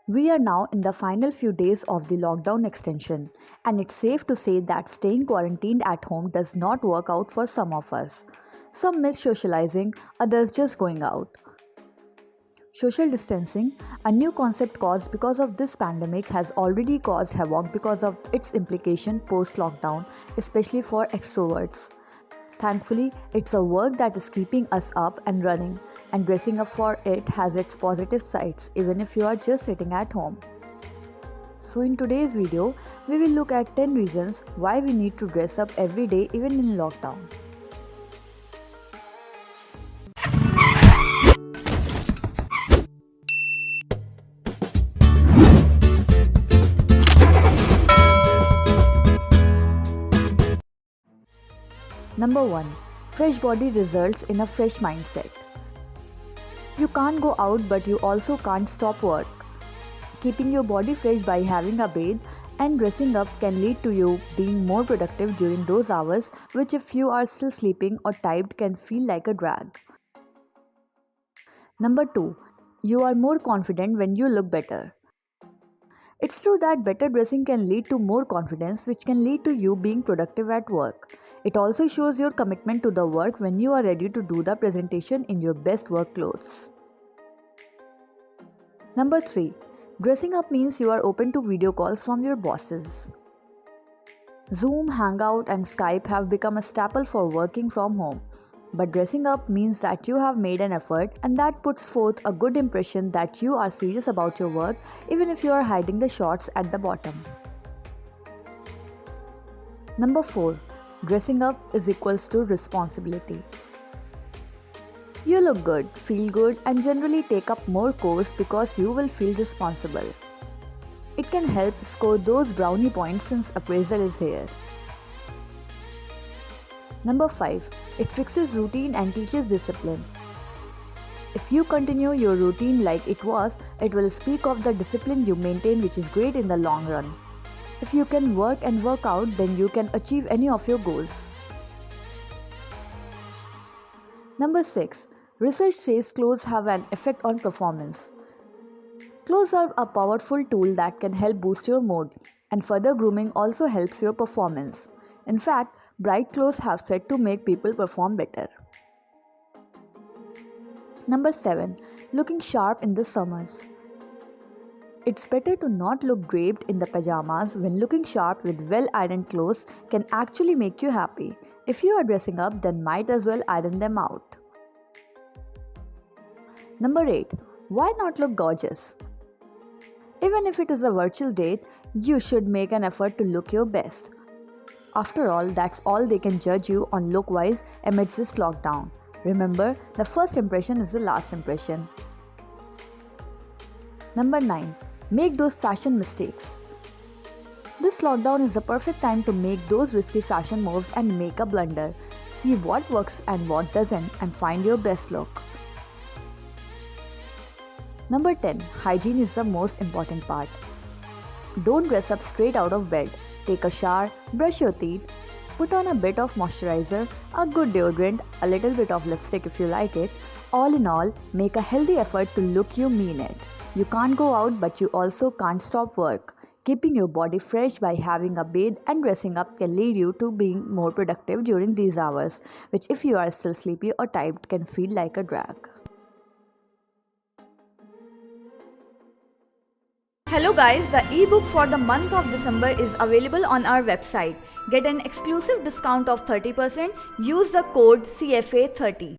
We are now in the final few days of the lockdown extension, and it's safe to say that staying quarantined at home does not work out for some of us. Some miss socializing, others just going out. Social distancing, a new concept caused because of this pandemic, has already caused havoc because of its implication post-lockdown, especially for extroverts. Thankfully, it's a work that is keeping us up and running, and dressing up for it has its positive sides, even if you are just sitting at home. So in today's video, we will look at 10 reasons why we need to dress up every day even in lockdown. Number 1. Fresh body results in a fresh mindset. You can't go out, but you also can't stop work. Keeping your body fresh by having a bathe and dressing up can lead to you being more productive during those hours, which if you are still sleeping or tired can feel like a drag. Number 2. You are more confident when you look better. It's true that better dressing can lead to more confidence, which can lead to you being productive at work. It also shows your commitment to the work when you are ready to do the presentation in your best work clothes. Number 3. Dressing up means you are open to video calls from your bosses. Zoom, Hangout, and Skype have become a staple for working from home. But dressing up means that you have made an effort, and that puts forth a good impression that you are serious about your work, even if you are hiding the shorts at the bottom. Number 4. Dressing up is equals to responsibility. You look good, feel good, and generally take up more course because you will feel responsible. It can help score those brownie points since appraisal is here. Number 5. It fixes routine and teaches discipline. If you continue your routine like it was, it will speak of the discipline you maintain, which is great in the long run. If you can work and work out, then you can achieve any of your goals. Number 6. Research says clothes have an effect on performance. Clothes are a powerful tool that can help boost your mood, and further grooming also helps your performance. In fact, bright clothes have said to make people perform better. Number 7. Looking sharp in the summers. It's better to not look draped in the pajamas when looking sharp with well-ironed clothes can actually make you happy. If you are dressing up, then might as well iron them out. Number 8. Why not look gorgeous? Even if it is a virtual date, you should make an effort to look your best. After all, that's all they can judge you on look-wise amidst this lockdown. Remember, the first impression is the last impression. Number 9. Make those fashion mistakes. This lockdown is the perfect time to make those risky fashion moves and make a blunder. See what works and what doesn't and find your best look. Number 10. Hygiene is the most important part. Don't dress up straight out of bed. Take a shower, brush your teeth, put on a bit of moisturizer, a good deodorant, a little bit of lipstick if you like it. All in all, make a healthy effort to look you mean it. You can't go out, but you also can't stop work. Keeping your body fresh by having a bathe and dressing up can lead you to being more productive during these hours, which if you are still sleepy or tired can feel like a drag. Hello guys, the ebook for the month of December is available on our website. Get an exclusive discount of 30%. Use the code CFA30.